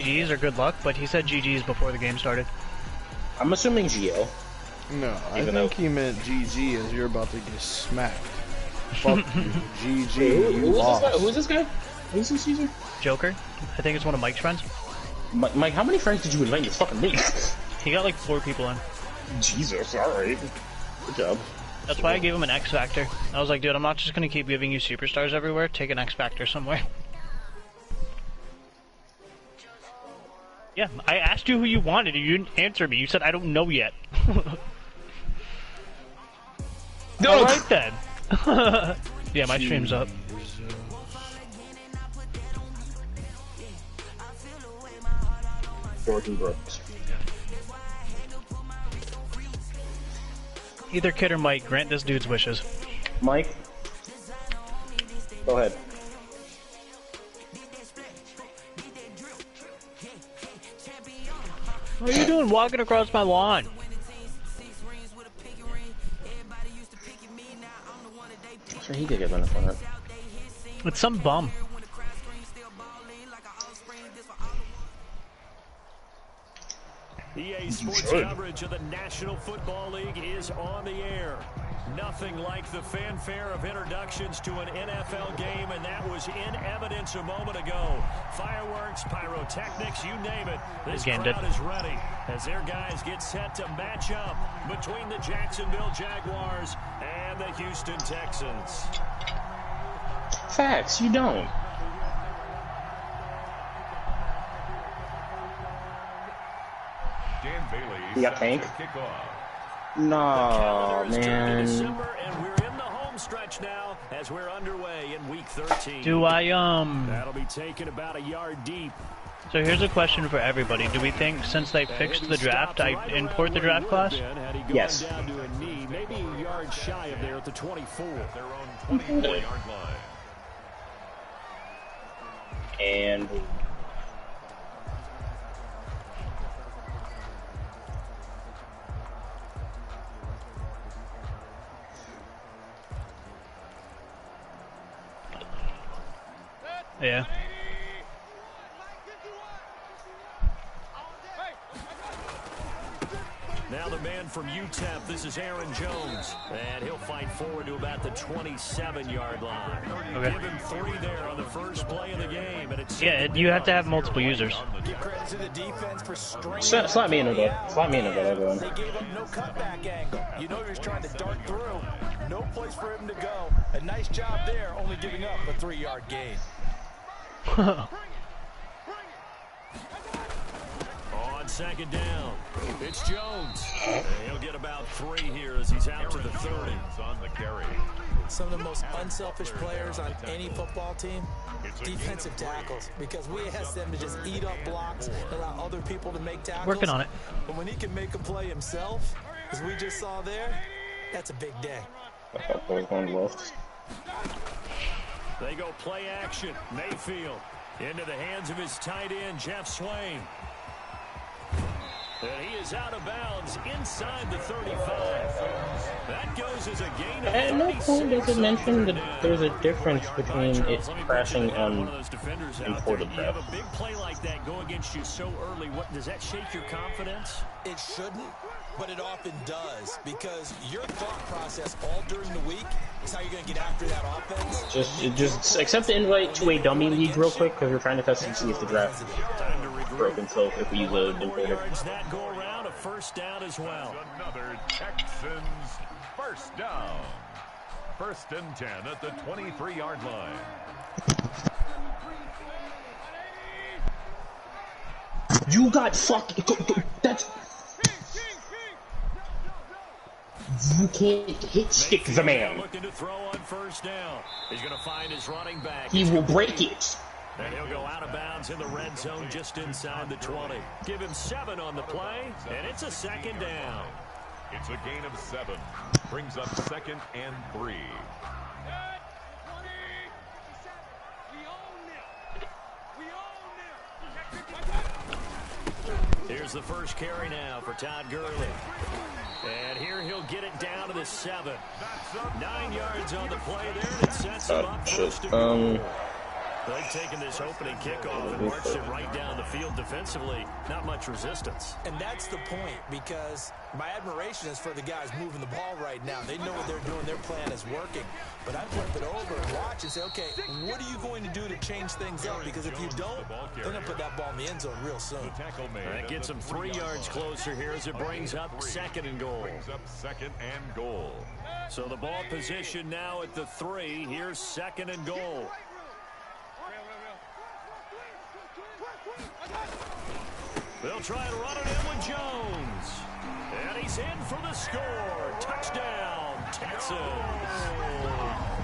GG's or good luck, but he said GG's before the game started. I'm assuming GL. No, I think he meant GG as you're about to get smacked. Fuck you. GG, you lost. Who's this guy? Who's this user? Joker. I think it's one of Mike's friends. Mike, how many friends did you invite in this fucking league? He got like 4 people in. Jesus, alright. Good job. That's why I gave him an X Factor. I was like, dude, I'm not just gonna keep giving you superstars everywhere. Take an X Factor somewhere. Yeah, I asked you who you wanted and you didn't answer me. You said, I don't know yet. No. Alright then. Yeah, my stream's up. Jordan Brooks. Either Kid or Mike, grant this dude's wishes. Mike? Go ahead. What are you doing walking across my lawn? Sure, he could get benefit from it. It's some bum. EA Sports coverage of the National Football League is on the air. Nothing like the fanfare of introductions to an NFL game, and that was in evidence a moment ago. Fireworks, pyrotechnics, you name it. This crowd is ready as their guys get set to match up between the Jacksonville Jaguars and the Houston Texans. Facts, you don't. Dan Bailey. You got Tank? No, man. December, and we're in the home stretch now as we're underway in week 13. Do I, That'll be taken about a yard deep. So here's a question for everybody. Do we think since they fixed the draft, I import the draft class? Yes. Down to a knee, maybe a yard shy of there at the 24. Their own 24-yard line. And yeah. Now the man from UTEP, this is Aaron Jones, and he'll fight forward to about the 27-yard line. Okay. Give him 3 there on the first play of the game, and it's Yeah, you have to have multiple users. Give credit to the defense for straight. slap me in there, though. Slap me in there, though. They gave him no cutback angle. You know you're trying to dart through. No place for him to go. A nice job there, only giving up a 3-yard gain. On second down, it's Jones. He'll get about 3 here as he's out to the 30. On the carry. Some of the most unselfish players on any football team, defensive tackles, because we ask them to just eat up blocks, allow other people to make tackles. Working on it. But when he can make a play himself, as we just saw there, that's a big day. Going left. They go play action. Mayfield into the hands of his tight end, Jeff Swain. And he is out of bounds inside the 35. That goes as a gain of 36. At no point does it mention that there's a difference between it crashing on imported You have draft. a big play like that go against you so early. What does that shake your confidence? It shouldn't, but it often does, because your thought process all during the week is how you're going to get after that offense. Just accept the invite to a dummy league real quick, because we're trying to test and see if the draft is broken. So if we use a 4 imported. yards that go around, a first down as well. Another Texans first down. 1st and 10 at the 23-yard line. You got fucking. That's. You can't hit stick the man. Looking to throw on first down. He's going to find his running back. He will break it. And he'll go out of bounds in the red zone just inside the 20. Give him 7 on the play, and it's a second down. It's a gain of 7. Brings up 2nd and 3. Here's the first carry now for Todd Gurley. And here he'll get it down to the 7. 9 yards on the play there, and it sets him up first and goal. They've taken this opening kickoff and marched it right down the field defensively. Not much resistance. And that's the point, because my admiration is for the guys moving the ball right now. They know what they're doing. Their plan is working. But I flip it over and watch and say, okay, what are you going to do to change things up? Because if you don't, they're going to put that ball in the end zone real soon. That gets them 3 yards closer here as it brings up 2nd and goal. So the ball position now at the 3. Here's 2nd and goal. They'll try and run it in with Jones. And he's in for the score. Touchdown, Texans.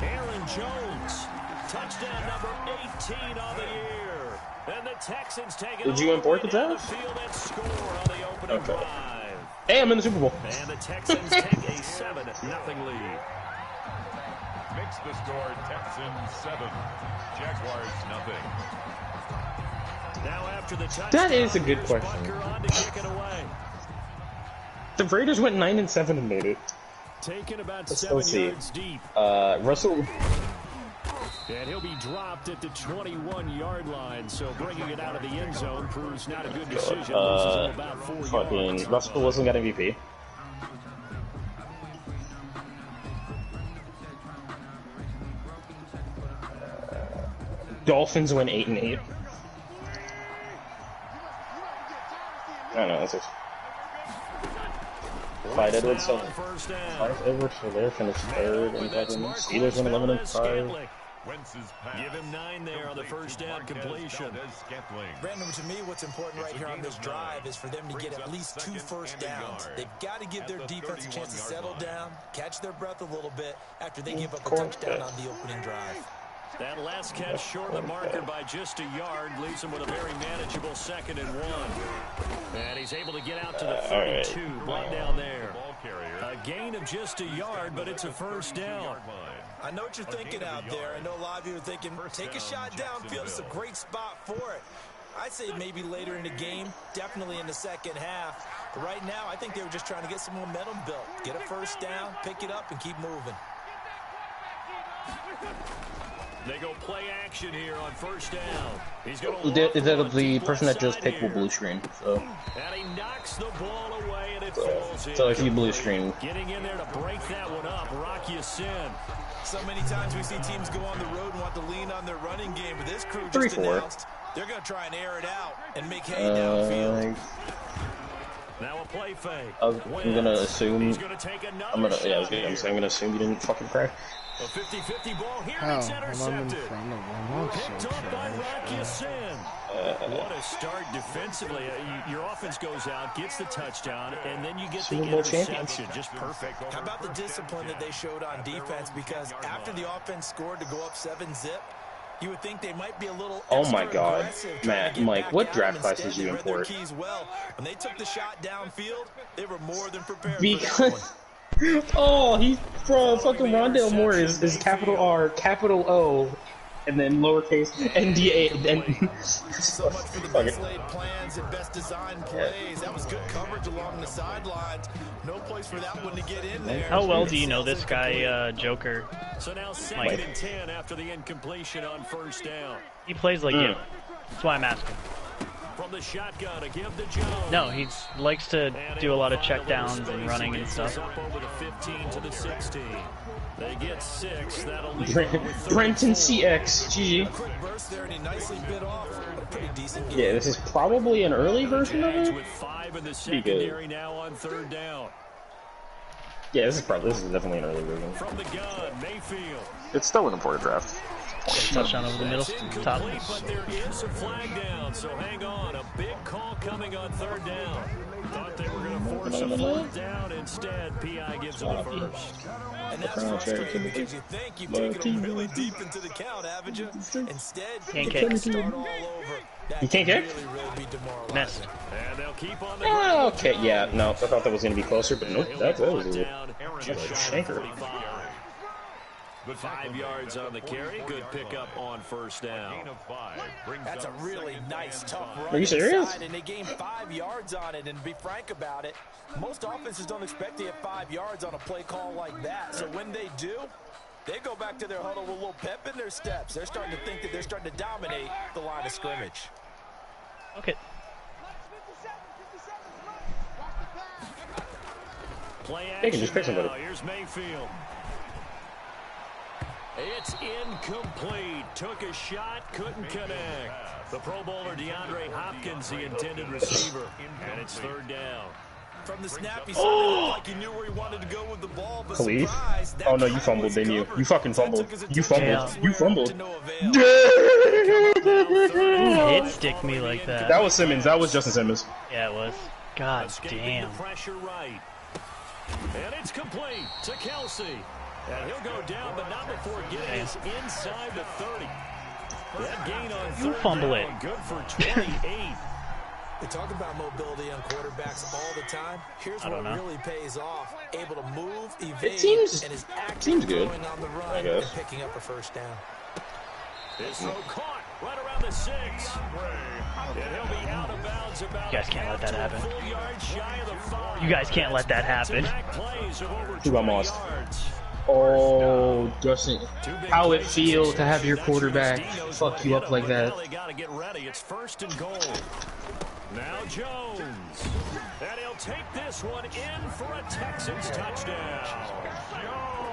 Aaron Jones. Touchdown number 18 on the year. And the Texans take it. Did you import the field and score on the opening drive. Hey, I'm in the Super Bowl. And the Texans take a 7-0 lead. Makes the score Texans 7, Jaguars 0. Now after the touchdown, that is a good question. The Raiders went 9-7 and made it. Taken about 7 yards deep. Russell. And he'll be dropped at the 21-yard line, so bringing it out of the end zone proves not a good decision. About 4 yards. Russell wasn't got MVP. Dolphins went 8-8. I don't know. This is Clyde Edwards. Clyde Edwards for there finished 3rd, and Steelers went 11-5. Give him 9 there on the first down completion. Brandon, to me, what's important right here on this drive is for them to get at least 2 first downs. They've got to give their defense a chance to settle down, catch their breath a little bit after they give up a touchdown on the opening drive. That last catch short of the marker by just a yard leaves him with a very manageable 2nd and 1. And he's able to get out to the 32, right down there. A gain of just a yard, but it's a first down. I know what you're thinking out there. I know a lot of you are thinking, take a shot downfield. It's a great spot for it. I'd say maybe later in the game, definitely in the second half. But right now, I think they were just trying to get some momentum built. Get a first down, pick it up, and keep moving. They go play action here on first down. He's going the person that just picked will blue screen. So. And he knocks the ball away, and it falls in. So if you blue screen. Getting in there to break that one up, Rock Ya-Sin. So many times we see teams go on the road and want to lean on their running game, but this crew just announced they're going to try and air it out and make hay downfield. Now a play fake. I'm gonna assume. He's gonna take I'm gonna assume you didn't fucking cry. A 50-50 ball here. It's intercepted. Picked up by Rock Ya-Sin. What a start defensively. Your offense goes out, gets the touchdown, and then you get the interception. Just perfect. How about the discipline that they showed on defense? Because after the offense scored to go up 7-zip, you would think they might be a little oh my god, Matt, Mike, what draft class did you import? Well, when they took the shot downfield, they were more than prepared. Because oh, he's bro, fucking Rondale Moore is capital R, capital O, and then lowercase NDA. So much for the best laid plans and best designed plays. That was good coverage along the sidelines. No place for that one to get in there. How well do you know this guy, Joker? So now 2nd and 10 after the incompletion on first down. He plays like you. That's why I'm asking. From the shotgun to give to Jones. No, he likes to do a lot of check downs and running and stuff. Up over the 15 to the 16. They get 6. That'll leave Brenton CX, GG. Quick burst there, and he nicely bit off. A pretty decent game. Yeah, this is probably an early version of it. With 5 in the secondary now on 3rd down. Yeah, this is definitely an early version. From the gun, Mayfield. It's still an important draft. Touchdown over the middle, top. But there is a flag down, so hang on. A big call coming on 3rd down. Thought they were going to force a 4th down. Instead, P.I. gives them the first. And that's frustrating because you think you've taken them really deep into the count, haven't you? Instead, you can't start all over. You can't kick? Really missed. And they'll keep on the okay, yeah, no, I thought that was going to be closer, but nope, that was a shanker. 5 yards on the carry. Good pickup on first down. That's a really nice, tough run. Are you serious? And they gained 5 yards on it. And to be frank about it, most offenses don't expect to get 5 yards on a play call like that. So when they do, They go back to their huddle with a little pep in their steps. They're starting to think that they're starting to dominate the line of scrimmage. Okay. They can just pick somebody. Here's Mayfield. It's incomplete. Took a shot, couldn't connect. The Pro Bowler DeAndre Hopkins, the intended receiver, and it's third down. From the snap, he sounded like he knew where he wanted to go with the ball, but Khalif? surprise, Oh no, you fumbled, didn't you? You fucking fumbled. You fumbled. Yeah. You fumbled. Who hit stick me like that? That was Simmons. That was Justin Simmons. Yeah, it was. God Escaping damn. the pressure right. And it's complete to Kelsey. And he'll go down, but not before getting us inside the 30. That gain on third fumble down, it. good for 28. They talk about mobility on quarterbacks all the time. Here's what really pays off. Able to move, evade, and is actively going on the run and picking up a first down. This throw caught right around the 6. And he'll be out of bounds about You guys can't let that happen. full yard shy of the 5. You guys can't let that happen. Back plays of over Who got 20 lost? yards. Oh, Justin, how it feel to have your quarterback fuck you up like that? They got to get ready. It's first and goal. Now Jones. And he'll take this one in for a Texans touchdown.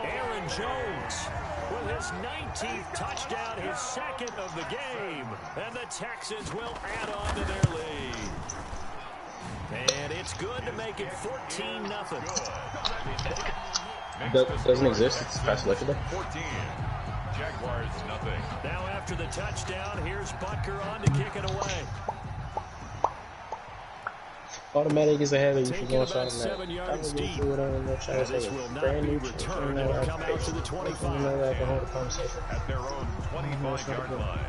Aaron Jones with his 19th touchdown, his second of the game. And the Texans will add on to their lead. And it's good to make it 14-0. Doesn't exist. It's past yesterday. 14. Jaguars, nothing. Now after the touchdown, here's Butker on to kick it away. Automatic is ahead of you for Taking going about shot 7 yards automatic. deep. This will not be returned. It'll come out to the 25. At their own 25-yard line.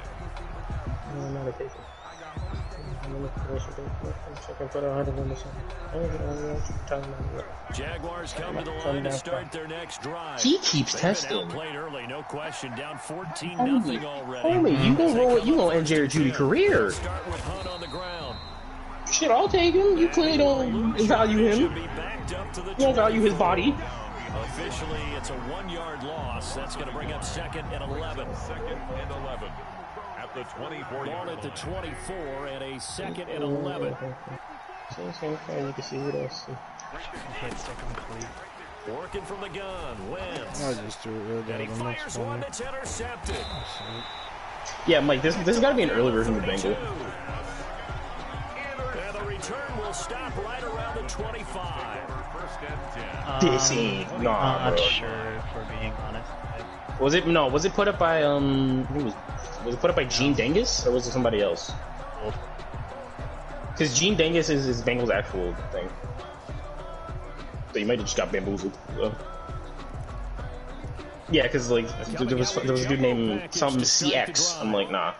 Jaguars come to the line to start their next drive. He keeps They've testing. been outplayed early, no question. Down 14-0 already. Homie, you gonna roll it? You gonna end Jared Judy career? Start with Hunt on the ground. Shit, I'll take him. You clearly don't value him. Should be backed up to the You don't value his body. Officially, it's a 1-yard loss. That's going to bring up second and 11. Second and 11. At the 24 Ball at the 24 and a second and 11. You can see what else. Hit stick complete. Working from the gun, Wentz. I just threw it right And he out of fires one that's intercepted. Yeah, Mike, this has got to be an early version of the Bengal. And the return will stop right around the 25. First and 10. This ain't I'm nah, not bro. sure if we're being honest. Was it no? Was it put up by who was it put up by Gene Dengus or was it somebody else? Because Gene Dengus is Bengal's actual thing. So you might have just got bamboozled. Yeah, because like there was a dude named something CX. I'm like, nah.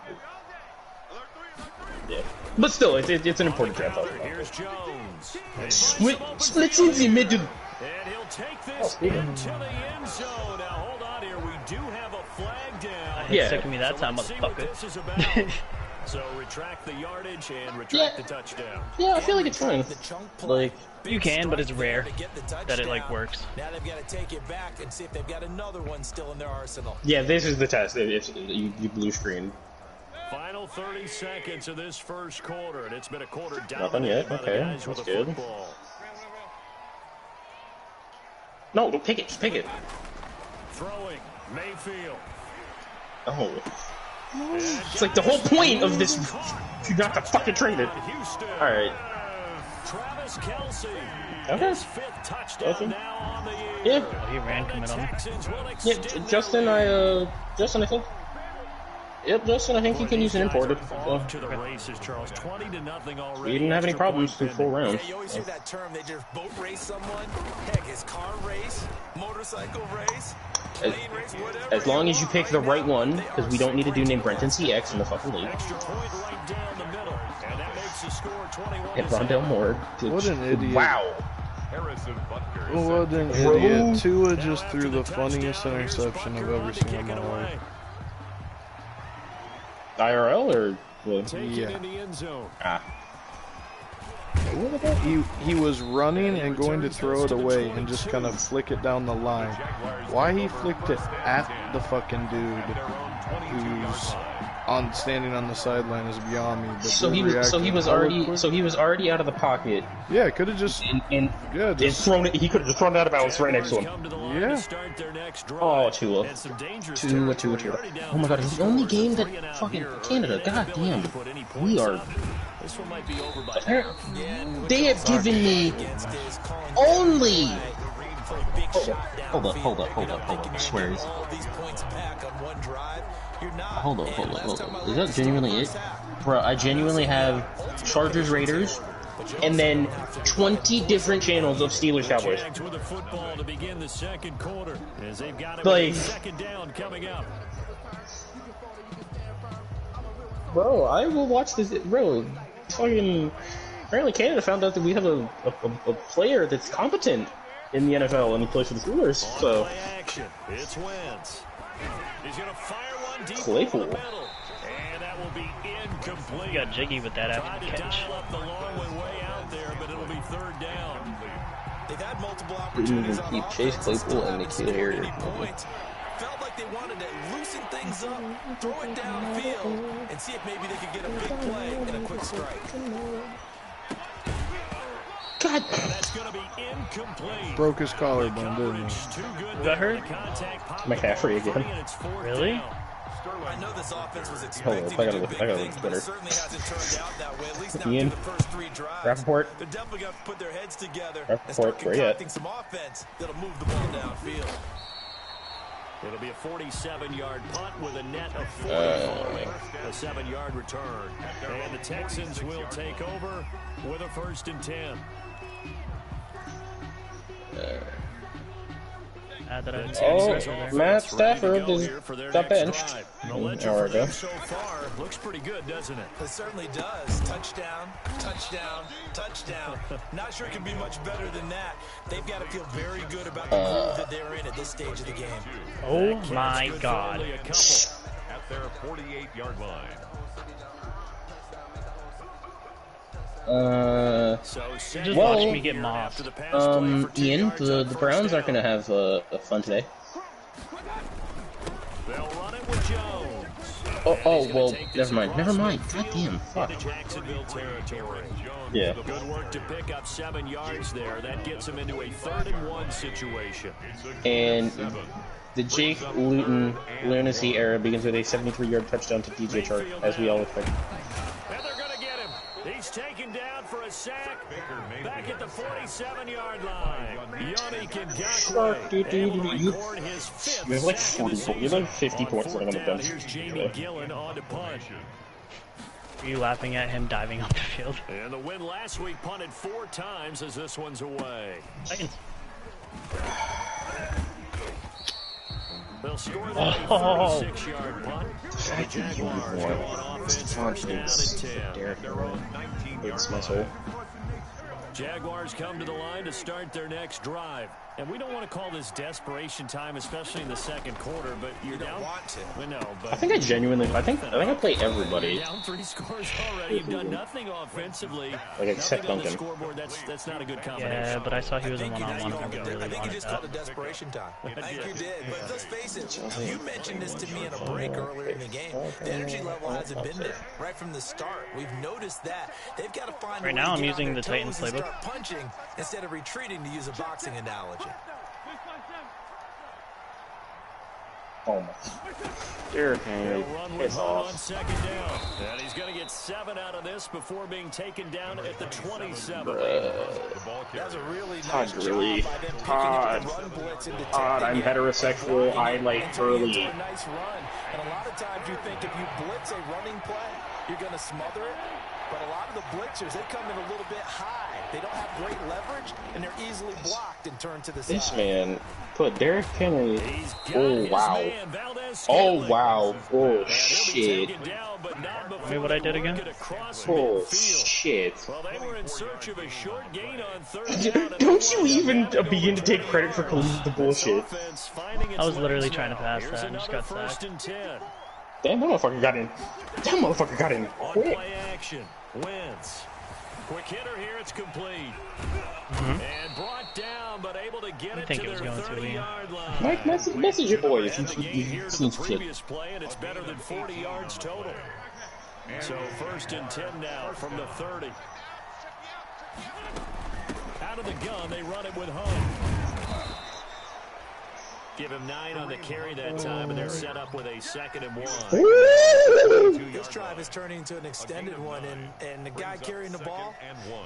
Yeah, but still, it's an important draft. Here's Jones. Splits in the middle. And he'll take this into the end zone. Now hold on here. We do have a flag down. Hit stick me that time, let's see what motherfucker. this is about. So retract the yardage and retract the touchdown. Yeah, I feel like it's fine. Like You can, but it's rare that it like works. Now they've got to take it back and see if they've got another one still in their arsenal. yeah, this is the test. If you blue screen. Final 30 seconds of this first quarter, and it's been a quarter Nothing yet. dominated by the Okay, guys with that's the good. football. No, don't pick it. Just pick it. Throwing, Mayfield. Oh. It's like the whole point of this. You got to fucking trade it. Houston. All right. Travis Kelsey. Okay. His fifth touchdown Okay. now on the year. Yeah. Oh, he ran coming on me. Texans will Yeah, extend Justin, Justin, I think. Yep, Justin, I think you can use an imported. off to the races, Charles. 20-0 already. We didn't have any Extra problems point through 4 pending. rounds. Yeah, you always hear that term, they just boat race someone. Heck, it's car race, motorcycle race, plane race, whatever. As long as you pick the right one, because we don't need a dude named Brenton CX in the fucking league. Extra point right down the middle. And that makes the score 21. And Rondell Moore. What an idiot. Wow. Harrison Butker. What an Bro. idiot. Tua just After threw the touchdown, funniest here's interception I've Butker on ever to seen kick in my it life. away. IRL or what? Take Yeah. it in the end zone. Ah. He was running and going to throw it away and just kind of flick it down the line. Why he flicked it at the fucking dude who's standing on the sideline is beyond me. But so he was already out of the pocket. Yeah, could have just thrown it. He could have just thrown it out of bounds right next to him. Yeah. Oh, Tua. Oh my God, it's the only game that fucking Canada. God damn, we are. They have given me only. Hold up. I swear. Hold up. Is that genuinely it? Bro, I genuinely have Chargers, Raiders, and then 20 different channels of Steelers, Cowboys. Like, bro, I will watch this. Bro, fucking. Apparently, Canada found out that we have a player that's competent in the NFL, and he plays for the Steelers. So, Claypool. And that will be incomplete. You got jiggy with that after the catch. They've had multiple opportunities on keep Chase Claypool and Nikhil Harry. Felt like they wanted to loosen things up, throw it downfield, and see if maybe they could get a big play and a quick strike. God. That's going to be incomplete. Broke his collarbone, didn't he? Got hurt? McCaffrey again. Really? I know this offense was expecting to do big things, but it certainly hasn't turned out that way, at least not in the first 3 drives. Rappaport. They're definitely going to put their heads together and start concocting some offense that'll move the ball downfield. It'll be a 47-yard punt with a net of 4 following a 7-yard return. And the Texans will take over with a 1st and 10. Matt Stafford got benched. So far, looks pretty good, doesn't it? It certainly does. Touchdown. Not sure it can be much better than that. They've got to feel very good about the groove that they're in at this stage of the game. Oh my God. At their 48-yard line. Just watch me get mossed. Ian, the Browns aren't going to have fun today. They'll run it with Jones. Oh, well, never mind. God damn, fuck. Jacksonville territory. Yeah. Good work to pick up 7 yards there. That gets him into a 3rd and 1 situation. And the Jake Luton lunacy era begins with a 73-yard touchdown to DJ Chark, as we all expect. And they're going to get him. He's taken down for a sack. Back at the 47-yard line. Yannick Ngakoue able to record his 5th. You have like 40, you have like 50 points on the bench. Here's Jamie Gillen on to punt. Are you laughing at him diving off the field? And the win last week punted 4 times as this one's away. They'll score that 46-yard punt. The Jaguars go on offense, 1st down and 10. It's my soul. Jaguars come to the line to start their next drive. And we don't want to call this desperation time, especially in the 2nd quarter, but you're down. We know, but I think I play everybody. Down 3 scores already. You've done nothing offensively. Like except on the Duncan. scoreboard. That's not a good combination. Yeah, but I saw he was in one-on-one. I think you just called it desperation time. I think you did. But let's face it, you mentioned this to me in a break earlier in the game. The energy level hasn't been there right from the start. We've noticed that. They've got to find right now I'm using the Titans playbook. Punching instead of retreating, to use a boxing analogy. Oh my. Derrick Henry is off. On 2nd down. And he's going to get 7 out of this before being taken down at the 27. That's a really nice Todd Gurley. Todd, I'm heterosexual. I like Gurley. Nice run. And a lot of times you think if you blitz a running play, you're going to smother it. But a lot of the blitzers, they come in a little bit high. They don't have great leverage, and they're easily blocked and turned to the side. This man put Derrick Henry. Oh, wow. Oh, wow. Oh, shit. Wait, what I did again? Oh, shit. Well, they were in search of a short gain on 3rd down. Don't you even begin to take credit for the bullshit. I was literally trying to pass that and just got sacked. Damn, that motherfucker got in. That motherfucker got in quick. Play action. Wentz. Quick hitter here, it's complete. And brought down, but able to get it to their 30-yard line. Mike, message your boy if Here you to see the previous play, and it's better than 40 yards total. So 1st and 10 now from the 30. Out of the gun, they run it with Hunt. Give him 9 on the carry that time, and they're set up with a 2nd and 1. This drive is turning into an extended one, and the guy carrying the ball,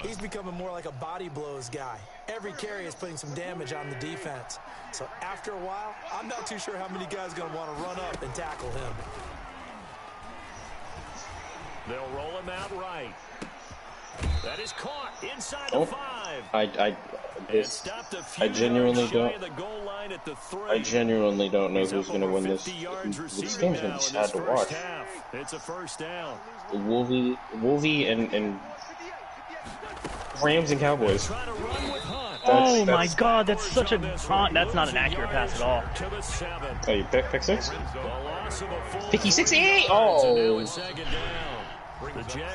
he's becoming more like a body blows guy. Every carry is putting some damage on the defense. So after a while, I'm not too sure how many guys are going to want to run up and tackle him. They'll roll him out right. That is caught inside the 5. I genuinely don't. I genuinely don't know who's going to win this. This game's going to be sad to watch. It's a 1st down. Wolvie and Rams and Cowboys. Oh my God, that's such a that's not an accurate pass at all. Oh, you pick 6? Picky 6? Oh.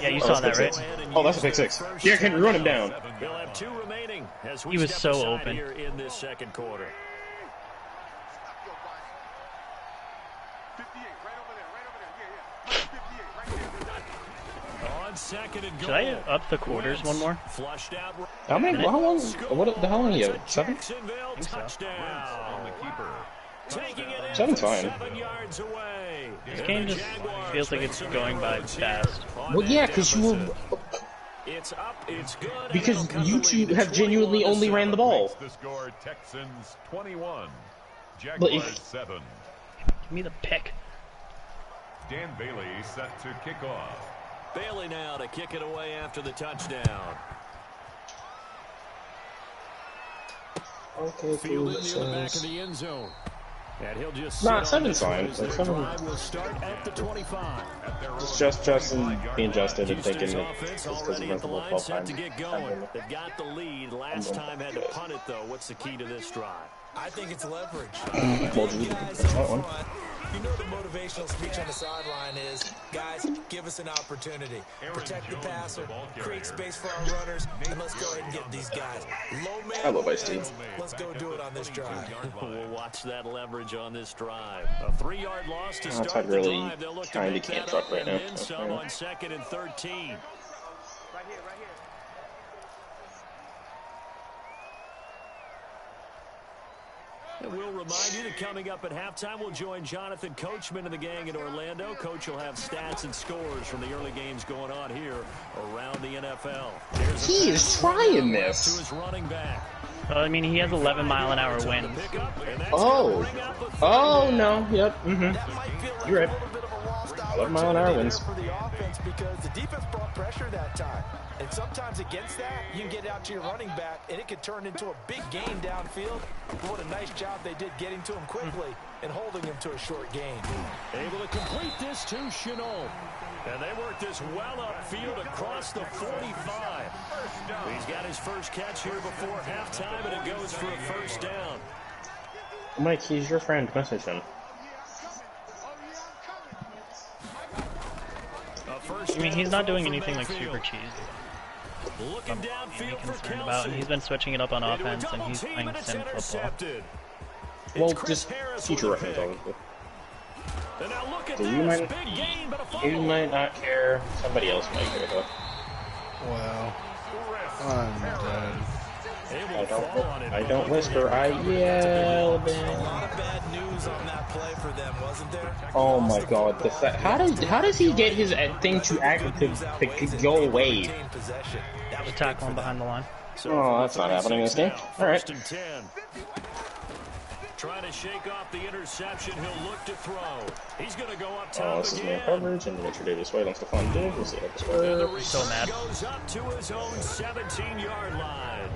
Yeah, you saw that, right? Oh, that's a pick 6. Yeah, can run him down. He'll have 2 remaining as He was so open. Here in this 2nd quarter. On 2nd and goal. Should I up the quarters one more? Flushed out. How long? What the hell are you? 7? Touchdown. Taking it in 7's fine. 7 yards away. This game just feels like it's going by fast. Well, yeah, because you were. It's up, it's good. Because you two have genuinely only ran the ball. The score, Texans 21, But Jaguars 7. Give me the pick. Dan Bailey set to kick off. Bailey now to kick it away after the touchdown. Okay, Fielded near the back of the end zone. And he'll just Nah, 7's fine. Like 7 will start at the 25. just Justin being Justin and Houston's thinking offense it's because already he at runs the the line, ball set to time. get going. They've got the lead. Last time had to punt it though. What's the key to this drive? I think it's leverage. Well, Guys that's that up one. front, you know the motivational speech on the sideline is, guys, give us an opportunity. Protect the passer, create space for our runners, and let's go ahead and get these guys. Low man, I love Ice-T. let's go do it on this drive. We'll watch that leverage on this drive. A 3-yard loss to That's start the really drive. They'll look to kinda make can't that truck up right and now. then some on 2nd and 13. And we'll remind you that coming up at halftime, we'll join Jonathan Coachman and the gang in Orlando. Coach will have stats and scores from the early games going on here around the NFL. He is trying this. To his running back. I mean, he has 11-mile-an-hour winds. Oh. Oh, no. Yep. You're right. 11-mile-an-hour winds. For the offense because the defense brought pressure that time. And sometimes against that, you can get out to your running back, and it could turn into a big gain downfield. But what a nice job they did getting to him quickly and holding him to a short gain. Able to complete this to Chenault. And they work this well upfield across the 45. He's got his first catch here before halftime, and it goes for a 1st down. Mike, he's your friend. Message him. I mean, he's not doing anything like super cheesy. Looking downfield for Concerned about, and he's been switching it up on offense, and he's playing sim football. Well, just future reference, obviously. So you might not care. Somebody else might care, though. Wow. I'm done. I don't whisper, I yell, A man. lot of bad news on that play for them, wasn't there? Oh my God! The fact, how does he get his thing to act to go away? Just tackle him behind the line. Oh, that's not happening in this game. All right. Trying to shake off the interception. He'll look to throw. He's going to go up Oh, top this is again. more coverage, and Richard Davis White on Stephon Diggs. We'll see how this And the works. So mad. goes up to his own 17-yard line.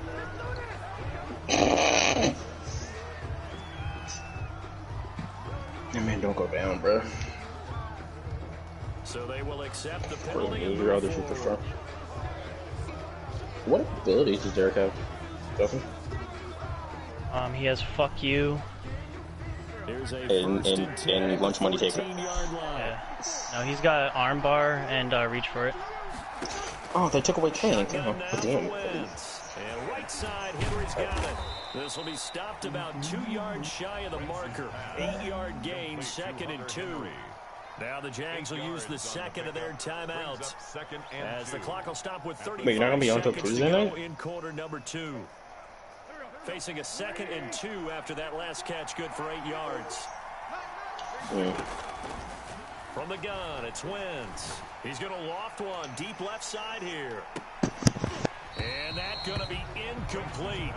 Yeah, man, don't go down, bro. So they will accept the Or penalty. lose your other superstar. What abilities does Derek have? Justin? He has fuck you. There's a And lunch money taker. 14-yard line. Yeah. No, he's got armbar and reach for it. Oh, they took away Tank. Oh, damn. And right side, Henry's got it. This will be stopped about 2 yards shy of the marker. 8-yard gain, 2nd and 2. Now the Jags will use the second of their timeouts as the clock will stop with 35 Wait, you're not gonna be on till seconds Tuesday to go night? in quarter number 2. Facing a 2nd and 2 after that last catch, good for 8 yards. Yeah. From the gun, it's Wentz. He's going to loft one deep left side here. And that's going to be incomplete.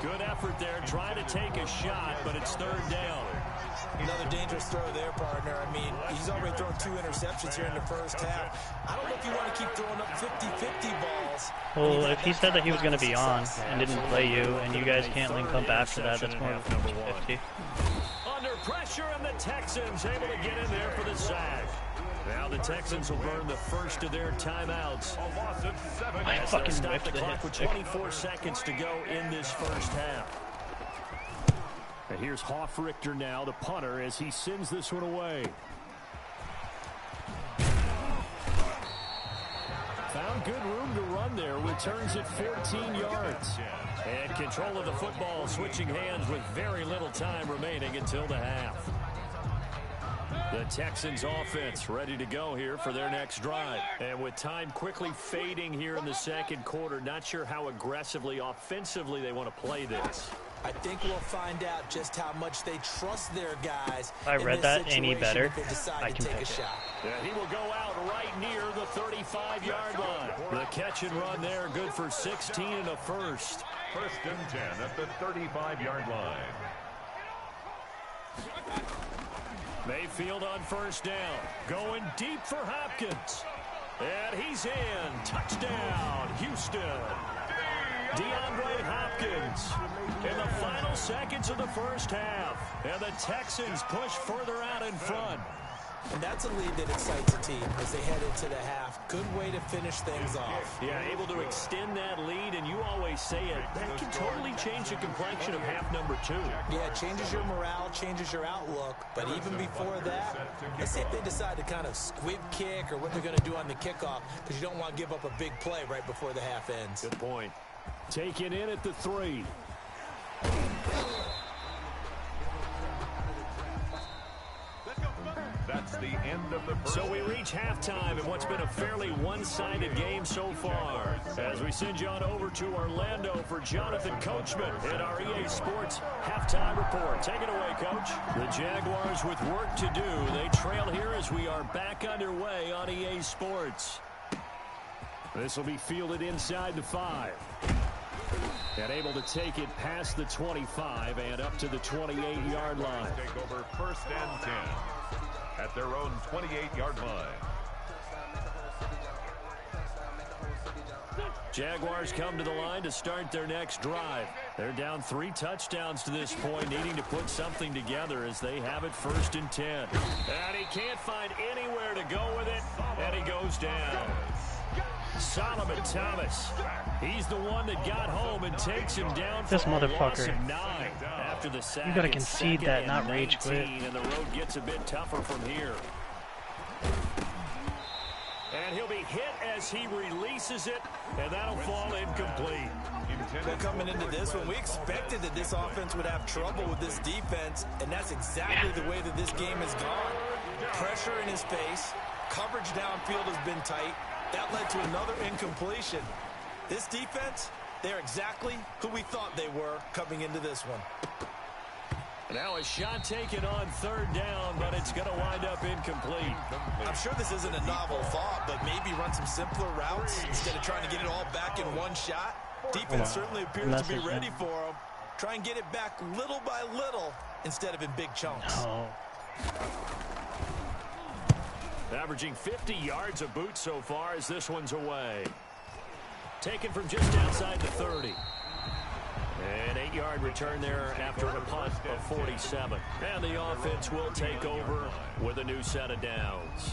Good effort there, trying to take a shot, but it's 3rd down. Another dangerous throw there, partner. I mean, he's already thrown 2 interceptions here in the first half. I don't know if you want to keep throwing up 50-50 balls. Well, if he said that he was going to be on and didn't play you, and you guys can't link up after that, that's more than 50. Under pressure, and the Texans able to get in there for the sack. Now the Texans will burn the first of their timeouts. I fucking stop whiffed the the clock hit with stick. 24 seconds to go in this first half. And here's Hoffrichter now, the punter, as he sends this one away. Found good room to run there. Returns it 14 yards. And control of the football switching hands with very little time remaining until the half. The Texans offense ready to go here for their next drive. And with time quickly fading here in the second quarter, not sure how aggressively, offensively they want to play this. I think we'll find out just how much they trust their guys. If I read that any better, I can take a pick it. shot. Yeah, he will go out right near the 35-yard line. The catch and run there, good for 16 and a first. 1st and 10 at the 35-yard line. Mayfield on 1st down. Going deep for Hopkins. And he's in. Touchdown, Houston. DeAndre Hopkins in the final seconds of the first half. And the Texans push further out in front. And that's a lead that excites a team as they head into the half. Good way to finish things off. Yeah, able to extend that lead, and you always say it, that can totally change the complexion of half number 2. Yeah, it changes your morale, changes your outlook. But even before that, let's see if they decide to kind of squib kick or what they're going to do on the kickoff, because you don't want to give up a big play right before the half ends. Good point. Taken in at the 3. That's the end of the first. So we reach halftime in what's been a fairly one-sided game so far. As we send you on over to Orlando for Jonathan Coachman in our EA Sports halftime report. Take it away, Coach. The Jaguars with work to do. They trail here as we are back underway on EA Sports. This will be fielded inside the 5. And able to take it past the 25 and up to the 28-yard line. Take over 1st and 10 at their own 28-yard line. Jaguars come to the line to start their next drive. They're down 3 touchdowns to this point, needing to put something together as they have it 1st and 10. And he can't find anywhere to go with it, and he goes down. Solomon Thomas. He's the one that got home and takes him down for This a loss motherfucker. of 9 after the sack. You gotta It's concede 2nd that, and not rage 19, quit. and the road gets a bit tougher from here. And he'll be hit as he releases it, and that'll fall incomplete. Well, coming into this one, we expected that this offense would have trouble with this defense, and that's exactly the way that this game has gone. Pressure in his face, coverage downfield has been tight. That led to another incompletion. This defense, they're exactly who we thought they were coming into this one. Now a shot taken on 3rd down, but it's going to wind up incomplete. I'm sure this isn't a novel thought, but maybe run some simpler routes instead of trying to get it all back in one shot. Defense certainly appears to be ready for them. Try and get it back little by little instead of in big chunks. Oh. Averaging 50 yards a boot so far as this one's away. Taken from just outside the 30. An 8-yard return there after a punt of 47. And the offense will take over with a new set of downs.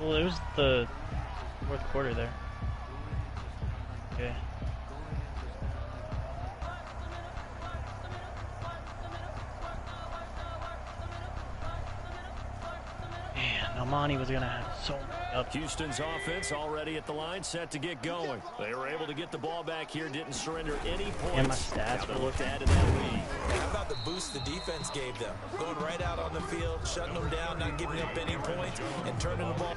Well, it was the 4th quarter there. Okay. Man, Amani was gonna have so Houston's offense already at the line, set to get going. They were able to get the ball back here, didn't surrender any points. And my stats Now they look to add to that lead. How about the boost the defense gave them? Going right out on the field, shutting them down, not giving up any points, and turning the ball.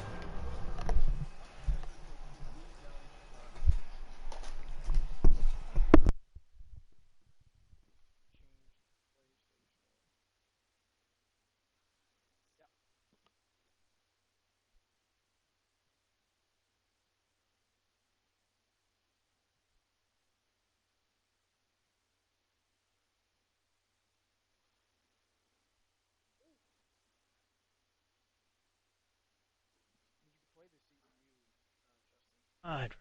I'd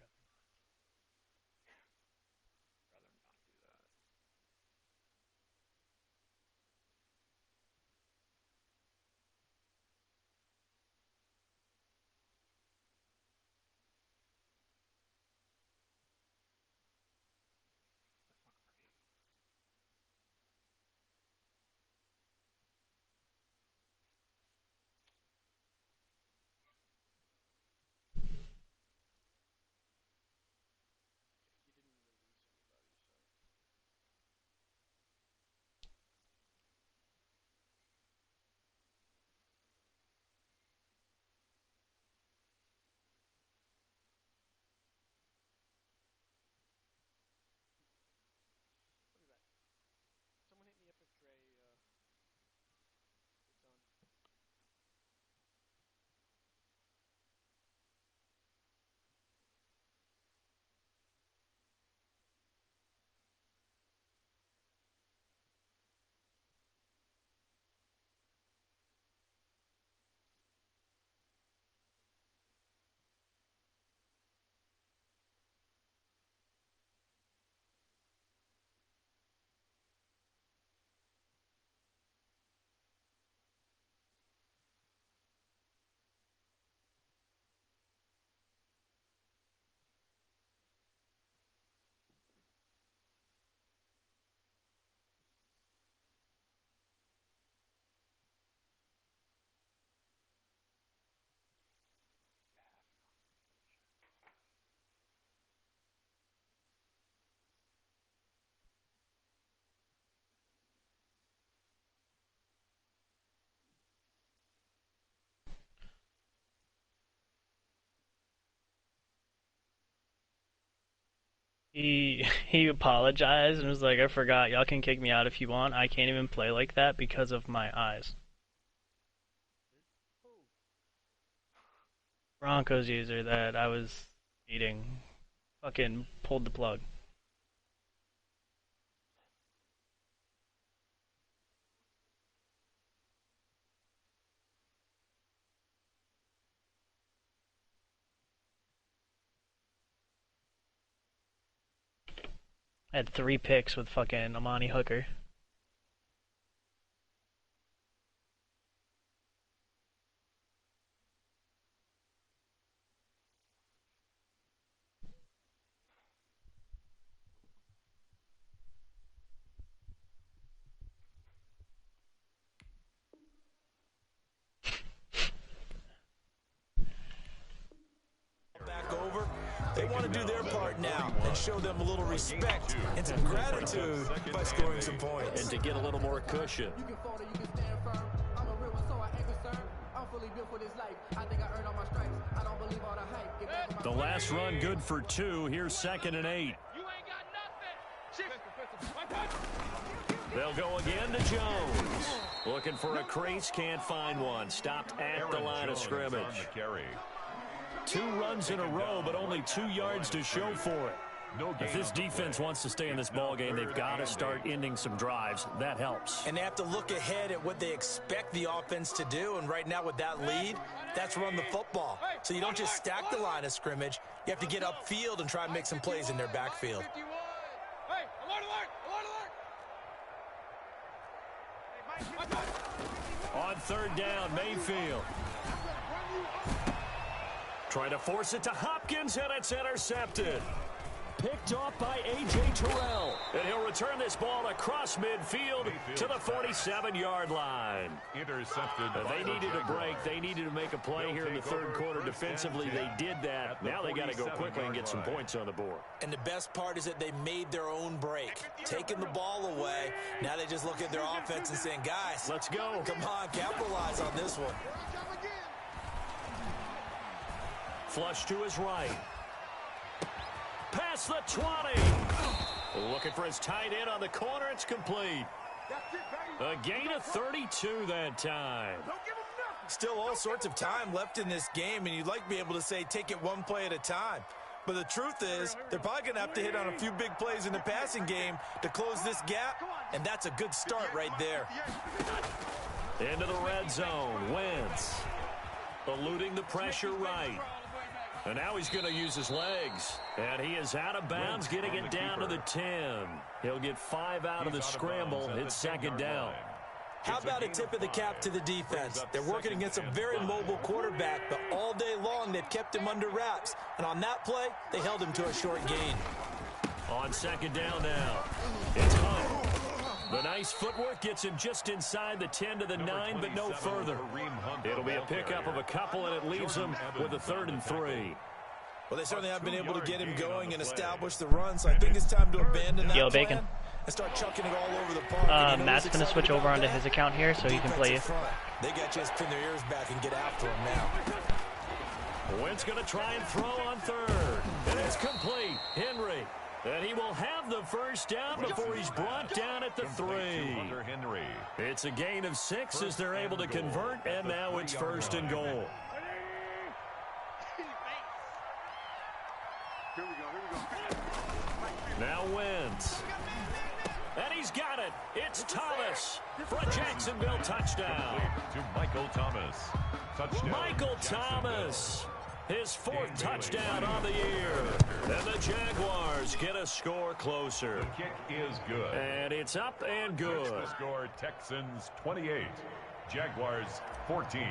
he apologized and was like, I forgot, y'all can kick me out if you want. I can't even play like that because of my eyes. Broncos user that I was eating fucking pulled the plug. I had 3 picks with fucking Amani Hooker. Back over. They want to do their part now and show them a little respect and some gratitude by scoring some points. And to get a little more cushion. The last run good for 2. Here's 2nd and 8. They'll go again to Jones. Looking for a crease, can't find one. Stopped at the line of scrimmage. 2 runs in a row, but only 2 yards to show for it. If this defense wants to stay in this ball game, they've got to start ending some drives. That helps. And they have to look ahead at what they expect the offense to do. And right now with that lead, that's run the football. So you don't just stack the line of scrimmage. You have to get upfield and try and make some plays in their backfield. On 3rd down, Mayfield. Trying to force it to Hopkins, and it's intercepted. Pick picked off by A.J. Terrell. And he'll return this ball across midfield to the 47-yard line. Intercepted. They needed a break. They needed to make a play here in the third quarter defensively. They did that. Now they got to go quickly and get some points on the board. And the best part is that they made their own break, taking the ball away. Now they just look at their offense and saying, guys, let's go. Come on, capitalize on this one. Flush to his right. Past the 20. Looking for his tight end on the corner. It's complete. A gain of 32 that time. Still all sorts of time left in this game, and you'd like to be able to say take it one play at a time. But the truth is, they're probably going to have to hit on a few big plays in the passing game to close this gap, and that's a good start right there. Into the red zone. Wentz eluding the pressure right. And now he's going to use his legs. And he is out of bounds, getting it down to the 10. He'll get 5 out of the scramble. It's second down. How about a tip of the cap to the defense? They're working against a very mobile quarterback, but all day long they've kept him under wraps. And on that play, they held him to a short gain. On second down now, it's Hunt. The nice footwork gets him just inside the 10 to the 9, but no further. It'll be a pickup of a couple, and it leaves him with a 3rd and 3. Well, they certainly have been able to get him going and establish the run, so I think it's time to abandon that Bacon. plan and start chucking it all over the park. Matt's going to switch over onto his account here so he can play you. They got you to pin their ears back and get after him now. Wentz going to try and throw on 3rd. And it's complete. Henry. And he will have the first down before he's brought down at the 3. It's a gain of 6 as they're able to convert, and now it's 1st and goal. Now Wentz. And he's got it. It's Thomas for a Jacksonville touchdown. To Michael Thomas. Touchdown. Michael Thomas. His 4th touchdown on the year. And the Jaguars get a score closer. The kick is good. And it's up and good. The score, Texans 28, Jaguars 14.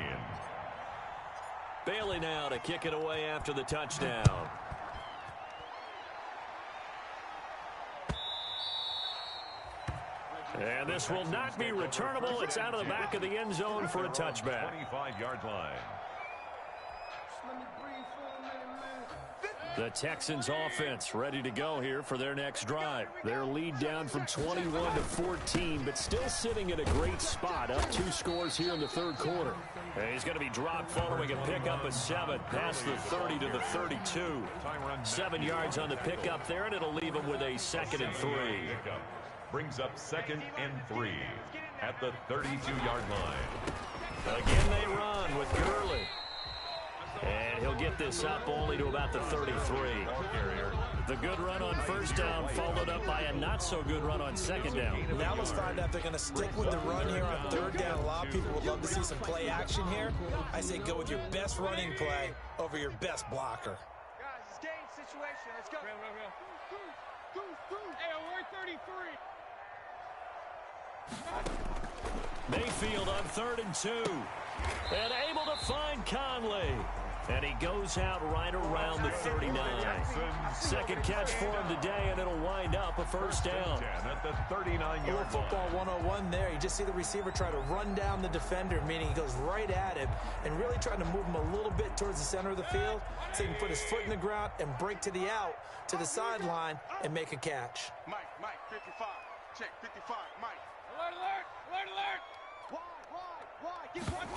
Bailey now to kick it away after the touchdown. And this will not be returnable. It's out of the back of the end zone for a touchback. 25-yard line. The Texans offense ready to go here for their next drive. Their lead down from 21 to 14, but still sitting at a great spot. Up 2 scores here in the third quarter. And he's going to be dropped following a pickup of 7 past the 30 to the 32. 7 yards on the pickup there, and it'll leave him with a 2nd and 3. Brings up 2nd and 3 at the 32-yard line. Again they run with Gurley. And he'll get this up only to about the 33. The good run on 1st down followed up by a not-so-good run on 2nd down. Now let's find out if they're going to stick with the run here on 3rd down. A lot of people would love to see some play action here. I say go with your best running play over your best blocker. Guys, it's game situation. Let's go. Hey, we're 33. Mayfield on 3rd and 2. And able to find Conley. And he goes out right around the 39. 2nd catch for him today, and it'll wind up a 1st down. At the 39-yard line. Football 101 there. You just see the receiver try to run down the defender, meaning he goes right at him and really trying to move him a little bit towards the center of the field so he can put his foot in the ground and break to the out, to the sideline, and make a catch. Mike, 55. Check, 55, Mike. Alert, alert, alert, alert. Why? Get wide.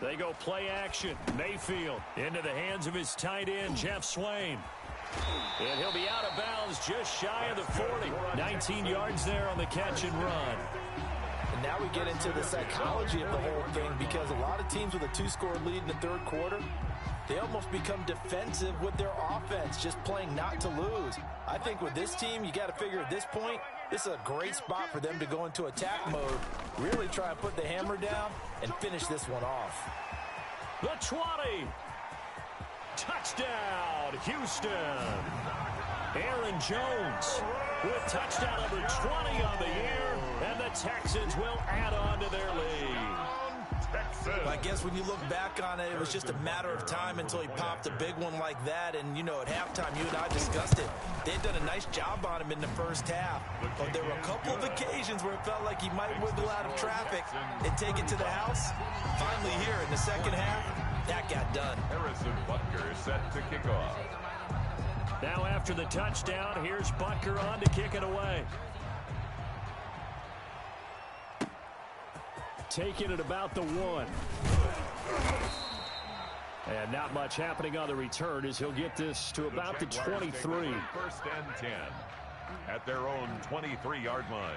They go play action. Mayfield into the hands of his tight end, Jeff Swain. And he'll be out of bounds just shy of the 40. 19 yards there on the catch and run. And now we get into the psychology of the whole thing, because a lot of teams with a 2-score lead in the third quarter, they almost become defensive with their offense, just playing not to lose. I think with this team, you got to figure at this point, this is a great spot for them to go into attack mode, really try and put the hammer down and finish this one off. The 20. Touchdown, Houston. Aaron Jones with touchdown number 20 on the year, and the Texans will add on to their lead. Texans. I guess when you look back on it, it was just a matter of time until he popped a big one like that. And, you know, at halftime, you and I discussed it. They'd done a nice job on him in the first half. But there were a couple of occasions where it felt like he might wiggle out of traffic and take it to the house. Finally here in the second half, that got done. Harrison Butker set to kick off. Now after the touchdown, here's Butker on to kick it away. Taking it about the 1. And not much happening on the return as he'll get this to about the 23. First and 10 at their own 23-yard line.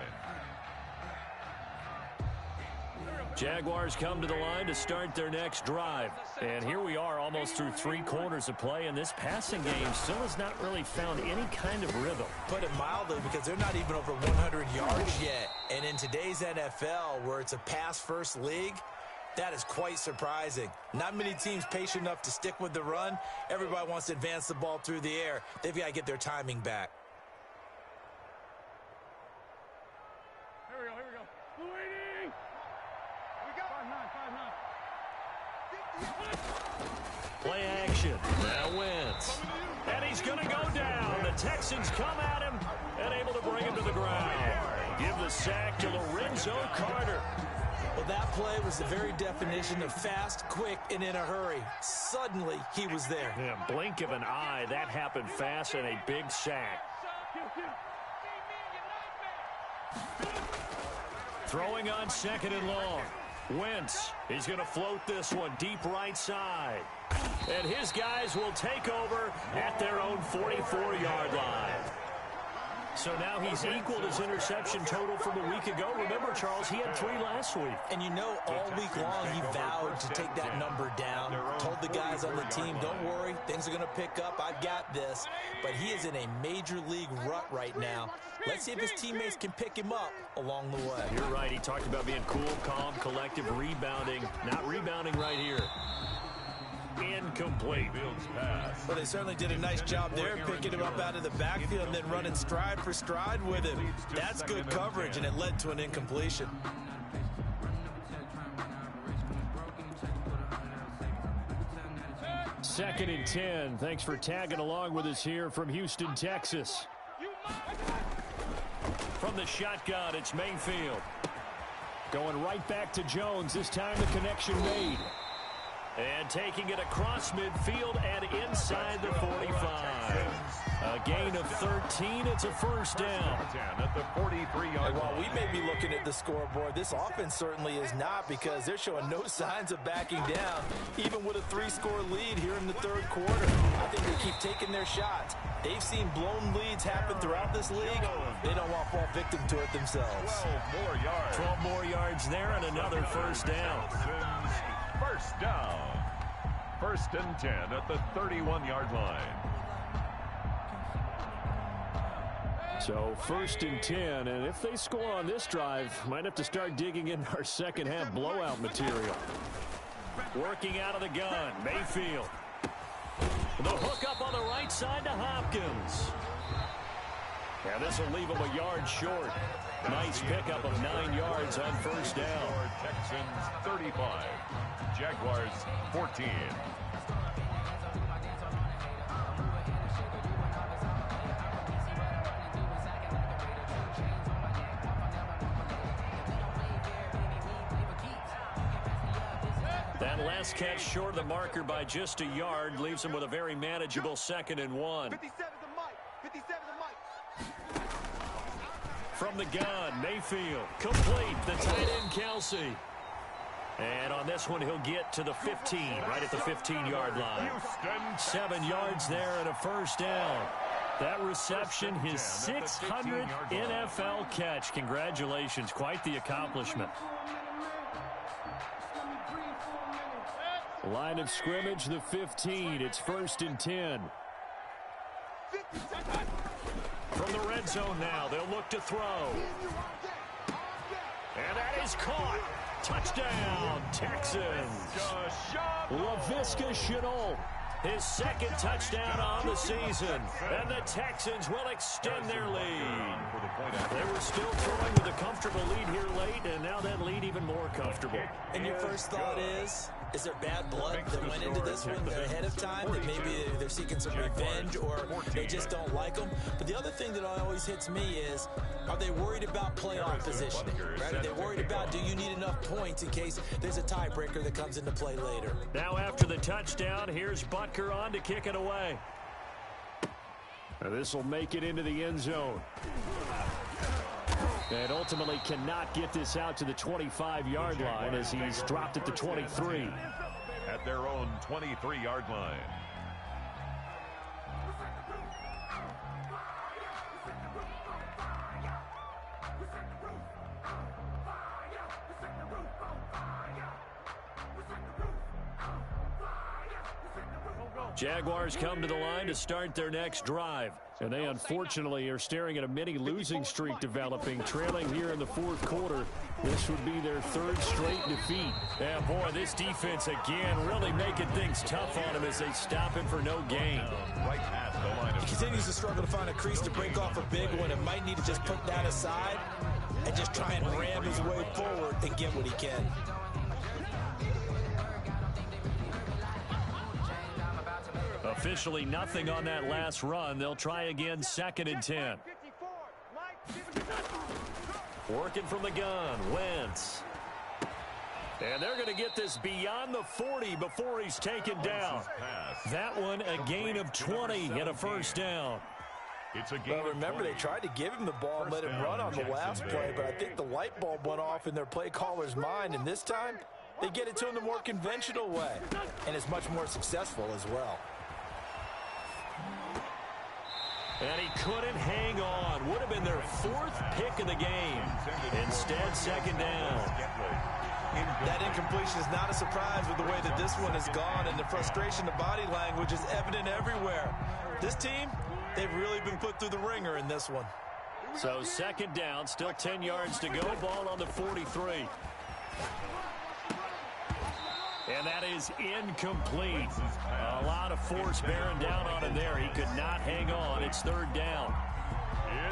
Jaguars come to the line to start their next drive. And here we are almost through 3 quarters of play, and this passing game still has not really found any kind of rhythm. Put it mildly, because they're not even over 100 yards yet. And in today's NFL, where it's a pass-first league, that is quite surprising. Not many teams patient enough to stick with the run. Everybody wants to advance the ball through the air. They've got to get their timing back. Here we go. Blue 80. We got 5-9. Play action. Now Wentz. And he's going to go down. The Texans come at him and able to bring him to the ground. Give the sack to Lorenzo Carter. Well, that play was the very definition of fast, quick, and in a hurry. Suddenly, he was there. Yeah, blink of an eye. That happened fast and a big sack. Throwing on 2nd and long. Wentz, he's going to float this one deep right side. And his guys will take over at their own 44-yard line. So now he's equaled his interception total from a week ago. Remember, Charles, he had 3 last week. And you know, all week long, he vowed to take that number down. Told the guys on the team, don't worry, things are going to pick up. I've got this. But he is in a major league rut right now. Let's see if his teammates can pick him up along the way. You're right. He talked about being cool, calm, collective, rebounding. Not rebounding right here. Incomplete. Well, they certainly did a nice job there, picking him up out of the backfield and then running stride for stride with him. That's good coverage, and it led to an incompletion. Second and 10. Thanks for tagging along with us here from Houston, Texas. From the shotgun, it's Mayfield. Going right back to Jones. This time the connection made. And taking it across midfield and inside the 45. A gain of 13. It's a first down. At the 43-yard And while line. we may be looking at the scoreboard, this offense certainly is not, because they're showing no signs of backing down, even with a 3-score lead here in the third quarter. I think they keep taking their shots. They've seen blown leads happen throughout this league. They don't want to fall victim to it themselves. 12 more yards. 12 more yards there and another first down. First down. First and 10 at the 31-yard line. So first and 10, and if they score on this drive, might have to start digging in our second half blowout material. Working out of the gun, Mayfield. The hook up on the right side to Hopkins. And this will leave him a yard short. Nice pickup of 9 yards on first down. Texans 35. Jaguars 14. That last catch short of the marker by just a yard leaves him with a very manageable 2nd and 1. 57 to Mike. 57 to Mike. From the gun, Mayfield. Complete. The tight end, Kelsey. And on this one, he'll get to the 15, right at the 15-yard line. 7 yards there and a first down. That reception, his 600th NFL catch. Congratulations. Quite the accomplishment. Line of scrimmage, the 15. It's first and 10. From the red zone now, they'll look to throw. And that is caught. Touchdown, Texans. Laviska Shenault His second touchdown on the season. And the Texans will extend their lead. They were still throwing with a comfortable lead here late, and now that lead even more comfortable. And your first thought is there bad blood that went into this one ahead of time? That maybe they're seeking some revenge or they just don't like them? But the other thing that always hits me is, are they worried about playoff positioning? Right? Are they worried about, do you need enough points in case there's a tiebreaker that comes into play later? Now after the touchdown, here's Butker on to kick it away. This will make it into the end zone. And ultimately cannot get this out to the 25-yard line as he's dropped at the 23. At their own 23-yard line. Jaguars come to the line to start their next drive. And they unfortunately are staring at a mini losing streak developing, trailing here in the fourth quarter. This would be their third straight defeat. Yeah, boy, this defense again really making things tough on him as they stop him for no gain. Right past the line. He continues to struggle to find a crease to break off a big one and might need to just put that aside and just try and ram his way forward and get what he can. Officially nothing on that last run. They'll try again, 2nd and 10. Working from the gun, Wentz. And they're going to get this beyond the 40 before he's taken down. That one a gain of 20 and a first down. Well, remember, they tried to give him the ball and let him run on the last play, but I think the light bulb went off in their play caller's mind, and this time they get it to him the more conventional way, and it's much more successful as well. And he couldn't hang on. Would have been their 4th pick of the game. Instead, 2nd down. That incompletion is not a surprise with the way that this one has gone, and the frustration, the body language is evident everywhere. This team, they've really been put through the ringer in this one. So 2nd down, still 10 yards to go. Ball on the 43. And that is incomplete. A lot of force bearing down on him there. He could not hang on. It's 3rd down.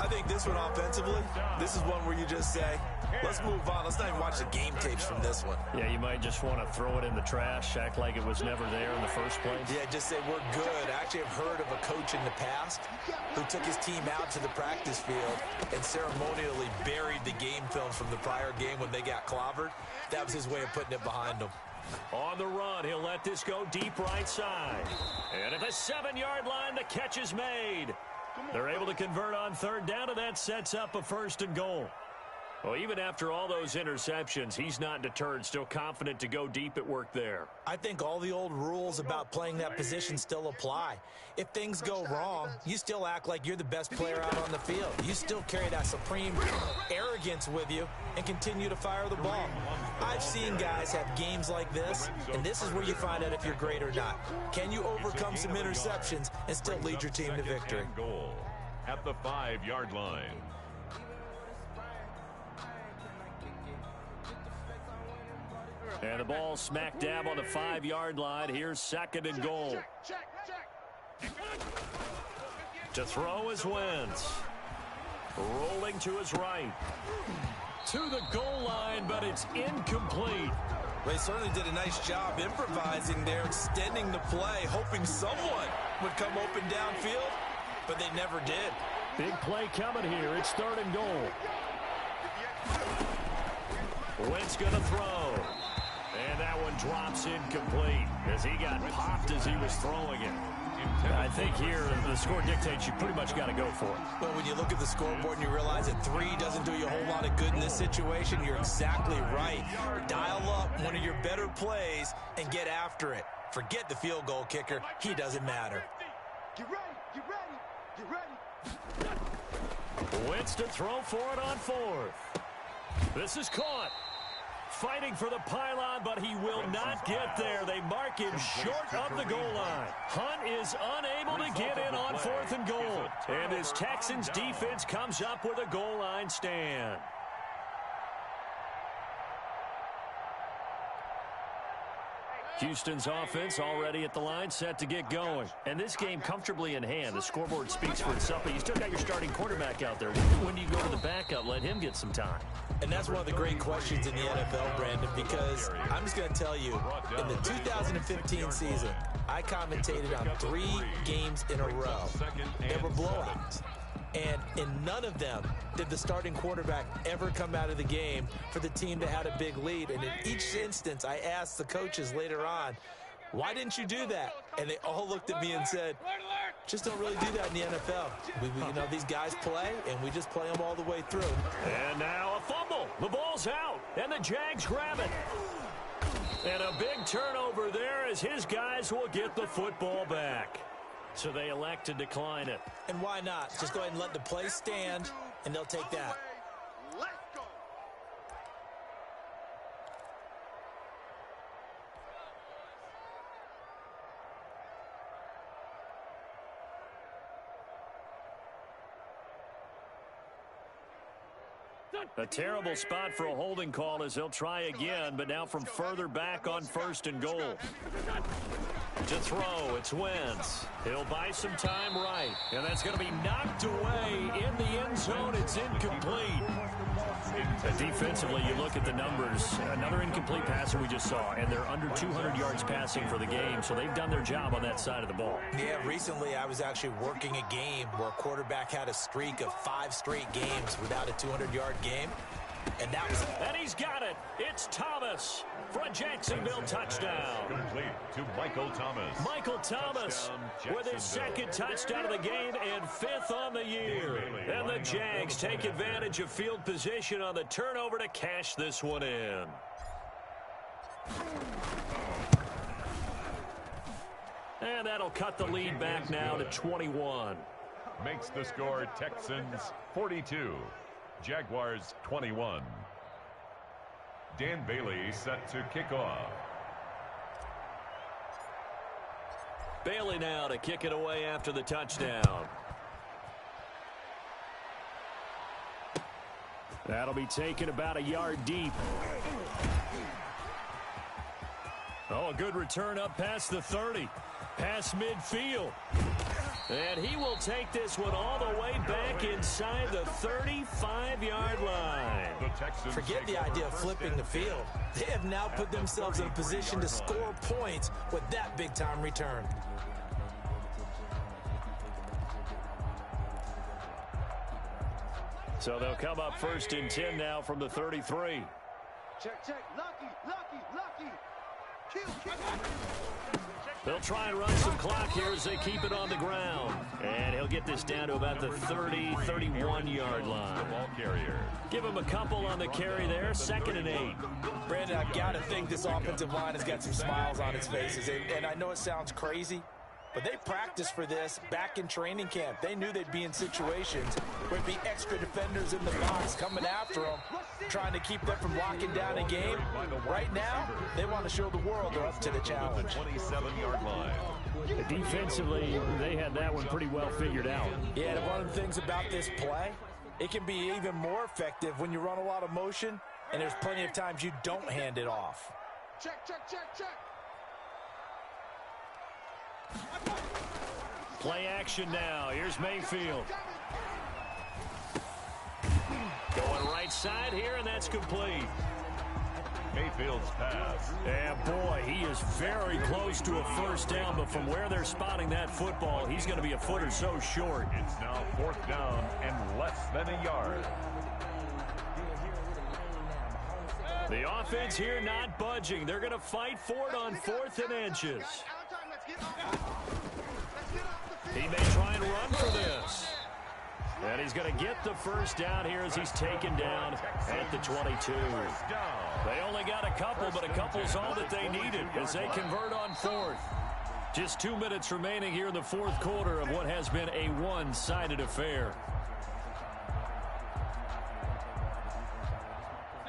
I think this one offensively, this is one where you just say, let's move on. Let's not even watch the game tapes from this one. Yeah, you might just want to throw it in the trash, act like it was never there in the first place. Yeah, just say we're good. I actually have heard of a coach in the past who took his team out to the practice field and ceremonially buried the game film from the prior game when they got clobbered. That was his way of putting it behind them. On the run, he'll let this go deep right side. And at the 7-yard line, the catch is made. They're able to convert on 3rd down, and that sets up a 1st and goal. Well, even after all those interceptions, he's not deterred, still confident to go deep at work there. I think all the old rules about playing that position still apply. If things go wrong, you still act like you're the best player out on the field. You still carry that supreme arrogance with you and continue to fire the ball. I've seen guys have games like this, and this is where you find out if you're great or not. Can you overcome some interceptions and still lead your team to victory? Goal at the 5-yard line. And the ball smack dab on the 5-yard line. Here's 2nd and goal. To throw is Wentz. Rolling to his right. To the goal line, but it's incomplete. They certainly did a nice job improvising there, extending the play, hoping someone would come open downfield, but they never did. Big play coming here. It's 3rd and goal. Wentz going to throw. And that one drops incomplete as he got popped as he was throwing it. I think here the score dictates you pretty much got to go for it. Well, when you look at the scoreboard and you realize that 3 doesn't do you a whole lot of good in this situation, you're exactly right. Dial up one of your better plays and get after it. Forget the field goal kicker. He doesn't matter. Get ready, get ready, get ready. Wentz to throw for it on 4th. This is caught. Fighting for the pylon, but he will not get there. They mark him short of the goal line. Hunt is unable to get in on 4th and goal. And his Texans defense comes up with a goal line stand. Houston's offense already at the line, set to get going. And this game comfortably in hand. The scoreboard speaks for itself, but you still got your starting quarterback out there. When do you go to the backup, let him get some time? And that's one of the great questions in the NFL, Brandon, because I'm just going to tell you, in the 2015 season, I commentated on 3 games in a row. They were blowouts. And in none of them did the starting quarterback ever come out of the game for the team that had a big lead. And in each instance, I asked the coaches later on, why didn't you do that? And they all looked at me and said, just don't really do that in the NFL. You know, these guys play, and we just play them all the way through. And now a fumble. The ball's out, and the Jags grab it. And a big turnover there as his guys will get the football back. So they elect to decline it. And why not? Just go ahead and let the play stand, and they'll take that. Let's go. A terrible spot for a holding call as they'll try again, but now from further back on 1st and goal. To throw, it's Wentz. He'll buy some time right, and that's going to be knocked away in the end zone. It's incomplete. Defensively, you look at the numbers. Another incomplete passer we just saw, and they're under 200 yards passing for the game, so they've done their job on that side of the ball. Yeah, recently I was actually working a game where a quarterback had a streak of 5 straight games without a 200-yard game, and that was... And he's got it. It's Thomas for a Jacksonville touchdown. Complete to Michael Thomas. Michael Thomas with his 2nd touchdown of the game and 5th on the year. And the Jags take advantage of field position on the turnover to cash this one in. And that'll cut the lead back now to 21. Makes the score Texans 42. Jaguars 21. Dan Bailey set to kick off. Bailey now to kick it away after the touchdown. That'll be taken about a yard deep. Oh, a good return up past the 30. Past midfield. And he will take this one all the way back inside the 35-yard line. Forget the idea of flipping the field. They have now put themselves in a position to score points with that big-time return. So they'll come up 1st and 10 now from the 33. Check, check. Lucky. Kill. They'll try and run some clock here as they keep it on the ground. And he'll get this down to about the 30, 31-yard line. The ball carrier. Give him a couple on the carry there, 2nd and 8. Brandon, I've got to think this offensive line has got some smiles on its faces. And I know it sounds crazy, but they practiced for this back in training camp. They knew they'd be in situations where it'd be extra defenders in the box coming after them, trying to keep them from locking down a game. Right now, they want to show the world they're up to the challenge. 27-yard line. Defensively, they had that one pretty well figured out. Yeah, and one of the things about this play, it can be even more effective when you run a lot of motion, and there's plenty of times you don't hand it off. Check. Play action now. Here's Mayfield. Going right side here, and that's complete. Mayfield's pass. And boy, he is very close to a 1st down, but from where they're spotting that football, he's going to be a foot or so short. It's now 4th down and less than a yard. The offense here not budging. They're going to fight for it on 4th and inches. He may try and run for this. And he's going to get the 1st down here as he's taken down at the 22. They only got a couple, but a couple's all that they needed as they convert on 4th. Just 2 minutes remaining here in the 4th quarter of what has been a one-sided affair.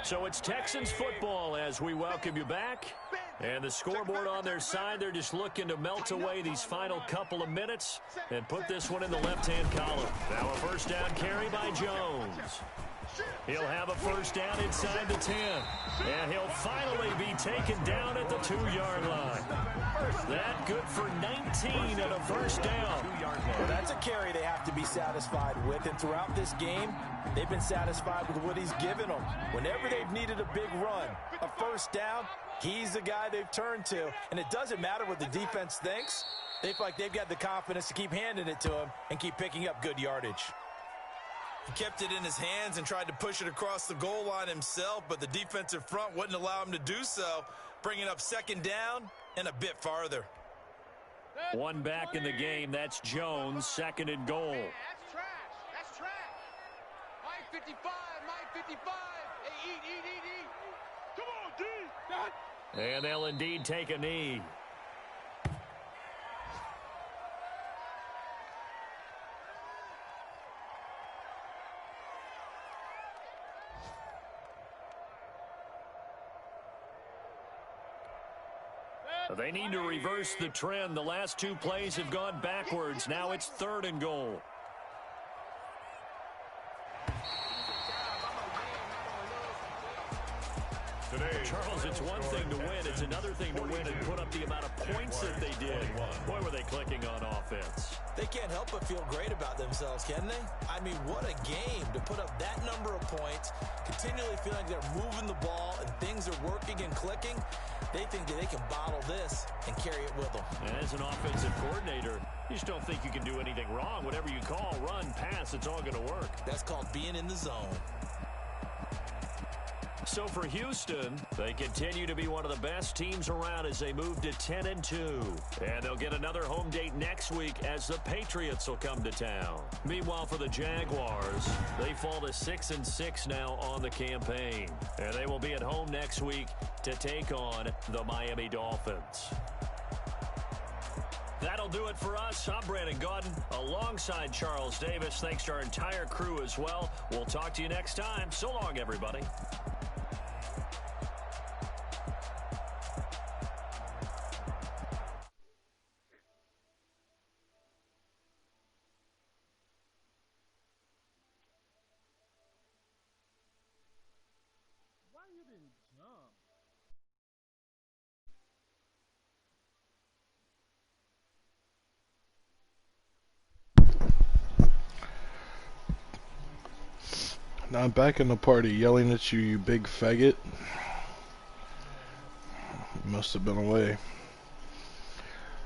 So it's Texans football as we welcome you back. And the scoreboard on their side, they're just looking to melt away these final couple of minutes and put this one in the left-hand column. Now a 1st down carry by Jones. He'll have a first down inside the 10. And he'll finally be taken down at the 2-yard line. That good for 19 and a first down. Well, that's a carry they have to be satisfied with. And throughout this game, they've been satisfied with what he's given them. Whenever they've needed a big run, a first down, he's the guy they've turned to. And it doesn't matter what the defense thinks. They feel like they've got the confidence to keep handing it to him and keep picking up good yardage. He kept it in his hands and tried to push it across the goal line himself, but the defensive front wouldn't allow him to do so, bringing up second down and a bit farther. One back in the game. That's Jones, second and goal. Man, that's trash. That's trash. Mike 55, Mike 55. Hey, eat. Come on, D. And they'll indeed take a knee. They need to reverse the trend. The last two plays have gone backwards. Now it's third and goal. Charles, it's one thing to win. It's another thing to win and put up the amount of points that they did. Boy, were they clicking on offense. They can't help but feel great about themselves, can they? I mean, what a game to put up that number of points, continually feeling like they're moving the ball and things are working and clicking. They think that they can bottle this and carry it with them. And as an offensive coordinator, you just don't think you can do anything wrong. Whatever you call, run, pass, it's all going to work. That's called being in the zone. So for Houston, they continue to be one of the best teams around as they move to 10-2. And they'll get another home date next week as the Patriots will come to town. Meanwhile, for the Jaguars, they fall to 6-6 now on the campaign. And they will be at home next week to take on the Miami Dolphins. That'll do it for us. I'm Brandon Gaudin alongside Charles Davis. Thanks to our entire crew as well. We'll talk to you next time. So long, everybody. Now I'm back in the party yelling at you, you big faggot. You must have been away.